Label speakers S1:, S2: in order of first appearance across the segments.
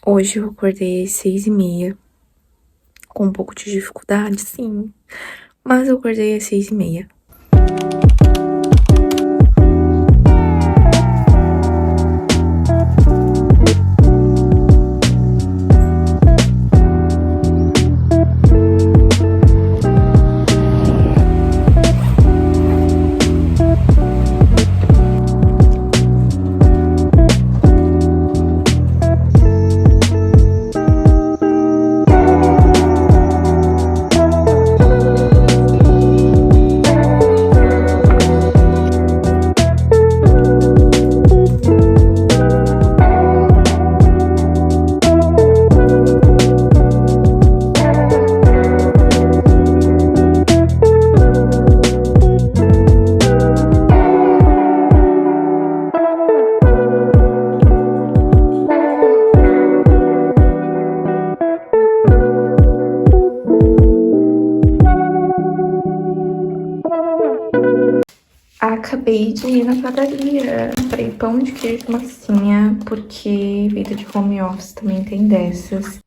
S1: Hoje eu acordei às 6h30, com um pouco de dificuldade, sim, mas eu acordei às 6h30. Acabei de ir na padaria, comprei pão de queijo e massinha, porque vida de home office também tem dessas.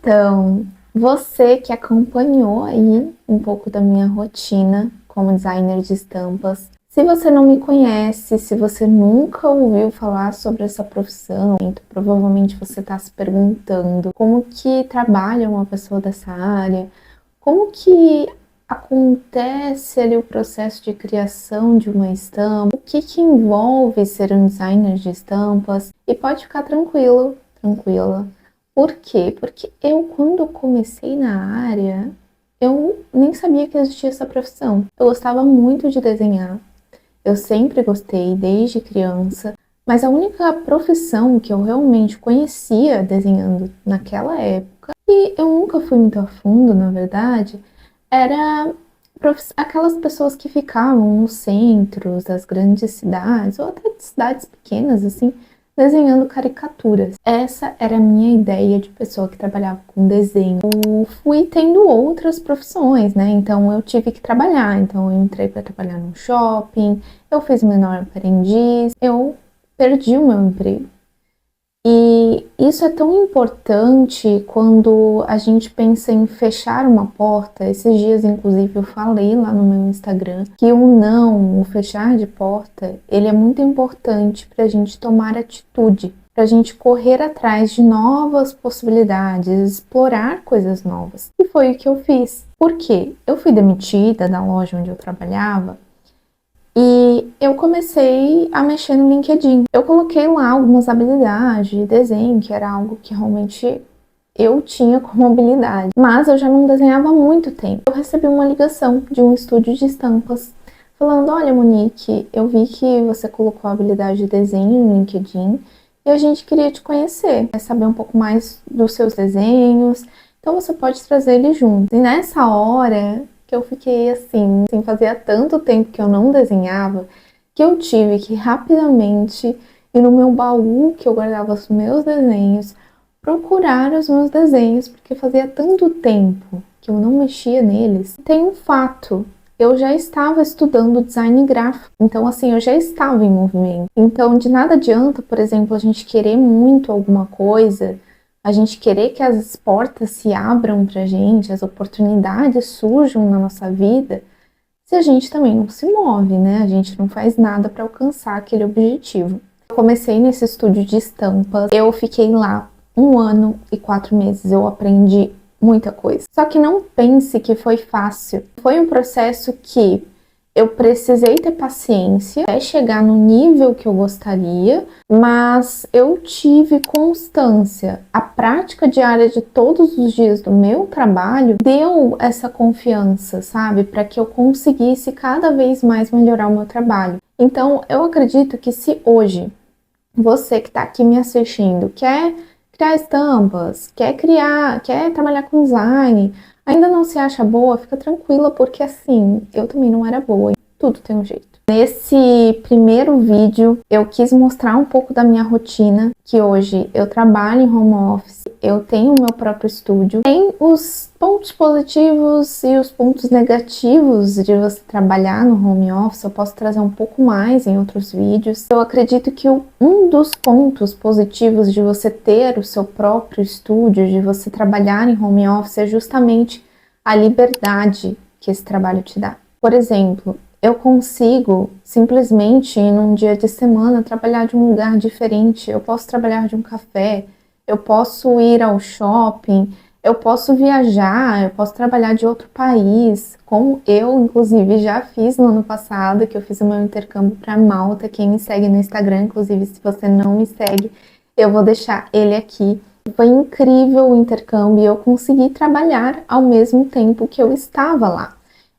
S2: Então, você que acompanhou aí um pouco da minha rotina como designer de estampas, se você não me conhece, se você nunca ouviu falar sobre essa profissão, então, provavelmente você está se perguntando como que trabalha uma pessoa dessa área, como que acontece ali o processo de criação de uma estampa, o que envolve ser um designer de estampas, e pode ficar tranquilo, tranquila. Por quê? Porque eu, quando comecei na área, eu nem sabia que existia essa profissão. Eu gostava muito de desenhar, eu sempre gostei, desde criança, mas a única profissão que eu realmente conhecia desenhando naquela época, e eu nunca fui muito a fundo, na verdade, era aquelas pessoas que ficavam nos centros das grandes cidades, ou até de cidades pequenas, assim, desenhando caricaturas. Essa era a minha ideia de pessoa que trabalhava com desenho. Eu fui tendo outras profissões, né? Então eu tive que trabalhar. Então eu entrei para trabalhar no shopping, eu fiz menor aprendiz, eu perdi o meu emprego. E isso é tão importante quando a gente pensa em fechar uma porta. Esses dias, inclusive, eu falei lá no meu Instagram que o não, o fechar de porta, ele é muito importante para a gente tomar atitude, para a gente correr atrás de novas possibilidades, explorar coisas novas. E foi o que eu fiz. Por quê? Eu fui demitida da loja onde eu trabalhava e eu comecei a mexer no LinkedIn. Eu coloquei lá algumas habilidades de desenho, que era algo que realmente eu tinha como habilidade. Mas eu já não desenhava há muito tempo. Eu recebi uma ligação de um estúdio de estampas falando: olha, Monique, eu vi que você colocou a habilidade de desenho no LinkedIn e a gente queria te conhecer, quer saber um pouco mais dos seus desenhos, então você pode trazer ele junto. E nessa hora que eu fiquei assim, fazia tanto tempo que eu não desenhava, que eu tive que rapidamente ir no meu baú que eu guardava os meus desenhos, procurar os meus desenhos, porque fazia tanto tempo que eu não mexia neles. Tem um fato: eu já estava estudando design gráfico, então assim, eu já estava em movimento. Então de nada adianta, por exemplo, a gente querer muito alguma coisa, a gente querer que as portas se abram pra gente, as oportunidades surjam na nossa vida, se a gente também não se move, né? A gente não faz nada para alcançar aquele objetivo. Eu comecei nesse estúdio de estampas, eu fiquei lá 1 ano e 4 meses, eu aprendi muita coisa. Só que não pense que foi fácil. Foi um processo que Eu precisei ter paciência até chegar no nível que eu gostaria, mas eu tive constância. A prática diária de todos os dias do meu trabalho deu essa confiança, sabe? Para que eu conseguisse cada vez mais melhorar o meu trabalho. Então, eu acredito que se hoje você que está aqui me assistindo quer criar estampas, quer trabalhar com design, ainda não se acha boa, fica tranquila, porque assim, eu também não era boa, tudo tem um jeito. Nesse primeiro vídeo, eu quis mostrar um pouco da minha rotina, que hoje eu trabalho em home office, eu tenho o meu próprio estúdio. Tem os pontos positivos e os pontos negativos de você trabalhar no home office, eu posso trazer um pouco mais em outros vídeos. Eu acredito que um dos pontos positivos de você ter o seu próprio estúdio, de você trabalhar em home office, é justamente a liberdade que esse trabalho te dá. Por exemplo, eu consigo simplesmente, num dia de semana, trabalhar de um lugar diferente. Eu posso trabalhar de um café, eu posso ir ao shopping, eu posso viajar, eu posso trabalhar de outro país, como eu, inclusive, já fiz no ano passado, que eu fiz o meu intercâmbio para Malta. Quem me segue no Instagram, inclusive, se você não me segue, eu vou deixar ele aqui. Foi incrível o intercâmbio e eu consegui trabalhar ao mesmo tempo que eu estava lá.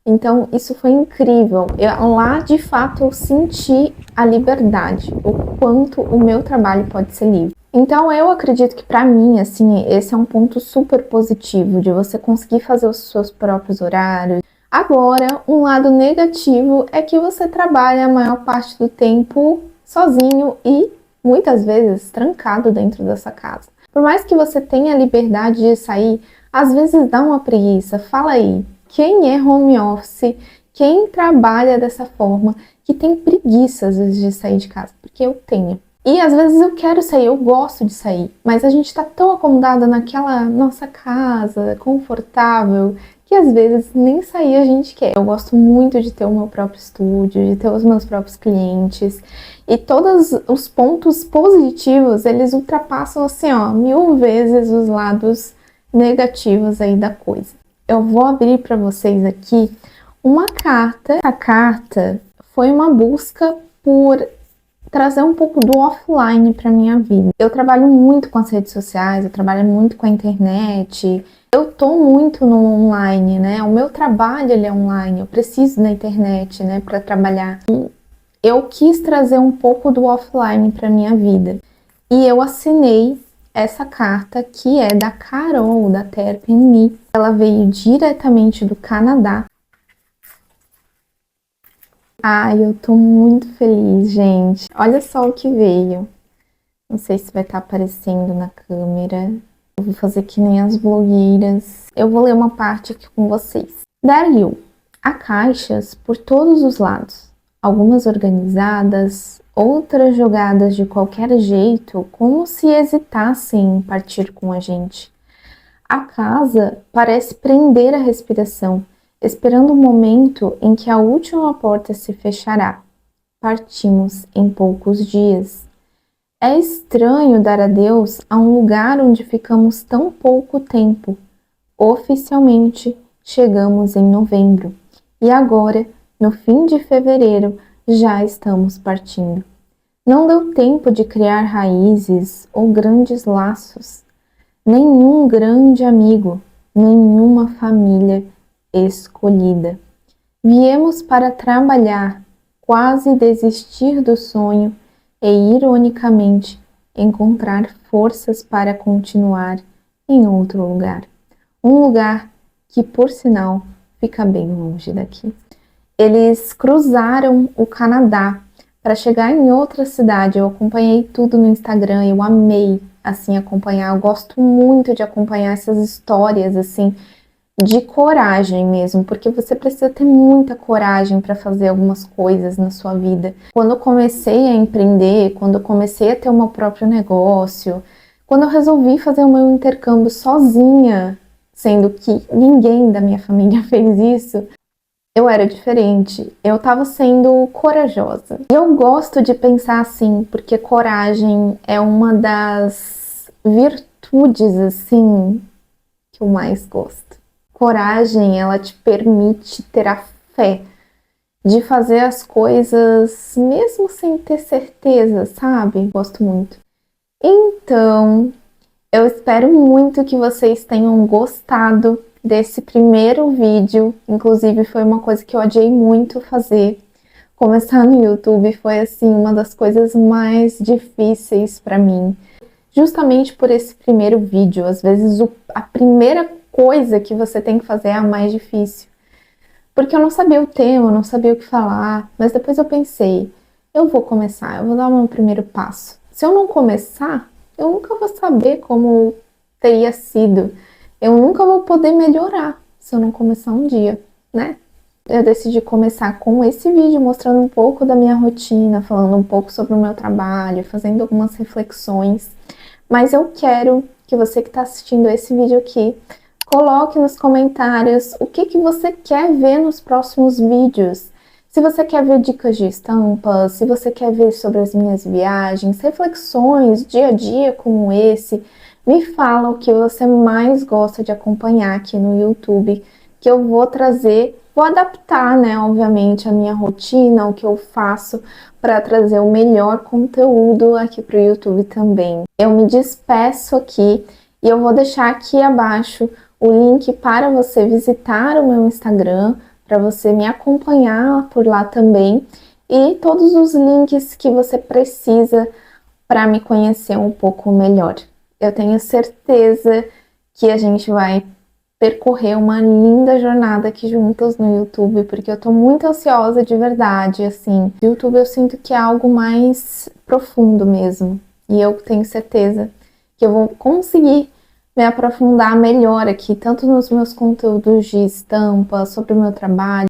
S2: Então, isso foi incrível. Lá, de fato, eu senti a liberdade, o quanto o meu trabalho pode ser livre. Então, eu acredito que para mim, assim, esse é um ponto super positivo, de você conseguir fazer os seus próprios horários. Agora, um lado negativo é que você trabalha a maior parte do tempo sozinho e, muitas vezes, trancado dentro dessa casa. Por mais que você tenha a liberdade de sair, às vezes dá uma preguiça. Fala aí. Quem é home office, quem trabalha dessa forma, que tem preguiça às vezes de sair de casa, porque eu tenho. E às vezes eu quero sair, eu gosto de sair, mas a gente tá tão acomodada naquela nossa casa, confortável, que às vezes nem sair a gente quer. Eu gosto muito de ter o meu próprio estúdio, de ter os meus próprios clientes, e todos os pontos positivos, eles ultrapassam assim, ó, 1000 vezes os lados negativos aí da coisa. Eu vou abrir para vocês aqui uma carta. Essa carta foi uma busca por trazer um pouco do offline para minha vida. Eu trabalho muito com as redes sociais, eu trabalho muito com a internet. Eu tô muito no online, né? O meu trabalho ele é online, eu preciso da internet, né, para trabalhar. E eu quis trazer um pouco do offline para minha vida. E eu assinei essa carta, que é da Carol, da Terpen Me. Ela veio diretamente do Canadá. Ai, eu tô muito feliz, gente. Olha só o que veio. Não sei se vai estar aparecendo na câmera. Eu vou fazer que nem as blogueiras. Eu vou ler uma parte aqui com vocês. Dario. Há caixas por todos os lados. Algumas organizadas, outras jogadas de qualquer jeito, como se hesitassem em partir com a gente. A casa parece prender a respiração, esperando o momento em que a última porta se fechará. Partimos em poucos dias. É estranho dar adeus a um lugar onde ficamos tão pouco tempo. Oficialmente, chegamos em novembro. E agora, no fim de fevereiro, já estamos partindo. Não deu tempo de criar raízes ou grandes laços, nenhum grande amigo, nenhuma família escolhida. Viemos para trabalhar, quase desistir do sonho e, ironicamente, encontrar forças para continuar em outro lugar. Um lugar que, por sinal, fica bem longe daqui. Eles cruzaram o Canadá para chegar em outra cidade. Eu acompanhei tudo no Instagram, eu amei assim acompanhar. Eu gosto muito de acompanhar essas histórias assim de coragem mesmo, porque você precisa ter muita coragem para fazer algumas coisas na sua vida. Quando eu comecei a empreender, quando eu comecei a ter o meu próprio negócio, quando eu resolvi fazer o meu intercâmbio sozinha, sendo que ninguém da minha família fez isso, eu era diferente, eu estava sendo corajosa. E eu gosto de pensar assim, porque coragem é uma das virtudes, assim, que eu mais gosto. Coragem, ela te permite ter a fé de fazer as coisas mesmo sem ter certeza, sabe? Gosto muito. Então, eu espero muito que vocês tenham gostado desse primeiro vídeo. Inclusive, foi uma coisa que eu odiei muito fazer. Começar no YouTube foi, assim, uma das coisas mais difíceis para mim. Justamente por esse primeiro vídeo. Às vezes, a primeira coisa que você tem que fazer é a mais difícil. Porque eu não sabia o tema, eu não sabia o que falar. Mas depois eu pensei, eu vou começar, eu vou dar o meu primeiro passo. Se eu não começar, eu nunca vou saber como teria sido. Eu nunca vou poder melhorar se eu não começar um dia, né? Eu decidi começar com esse vídeo mostrando um pouco da minha rotina, falando um pouco sobre o meu trabalho, fazendo algumas reflexões. Mas eu quero que você que está assistindo esse vídeo aqui, coloque nos comentários o que você quer ver nos próximos vídeos. Se você quer ver dicas de estampas, se você quer ver sobre as minhas viagens, reflexões, dia a dia como esse, me fala o que você mais gosta de acompanhar aqui no YouTube, que eu vou trazer, vou adaptar, né, obviamente, a minha rotina, o que eu faço para trazer o melhor conteúdo aqui para o YouTube também. Eu me despeço aqui e eu vou deixar aqui abaixo o link para você visitar o meu Instagram, para você me acompanhar por lá também, e todos os links que você precisa para me conhecer um pouco melhor. Eu tenho certeza que a gente vai percorrer uma linda jornada aqui juntos no YouTube, porque eu tô muito ansiosa de verdade, assim. O YouTube eu sinto que é algo mais profundo mesmo, e eu tenho certeza que eu vou conseguir me aprofundar melhor aqui, tanto nos meus conteúdos de estampa, sobre o meu trabalho.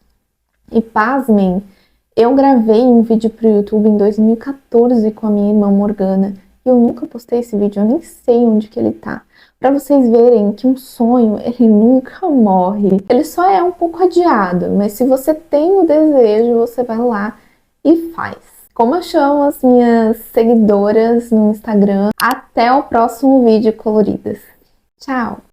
S2: E pasmem, eu gravei um vídeo pro YouTube em 2014 com a minha irmã Morgana. E eu nunca postei esse vídeo, eu nem sei onde que ele tá. Pra vocês verem que um sonho, ele nunca morre. Ele só é um pouco adiado, mas se você tem o desejo, você vai lá e faz. Como eu chamo as minhas seguidoras no Instagram, até o próximo vídeo coloridas. Tchau!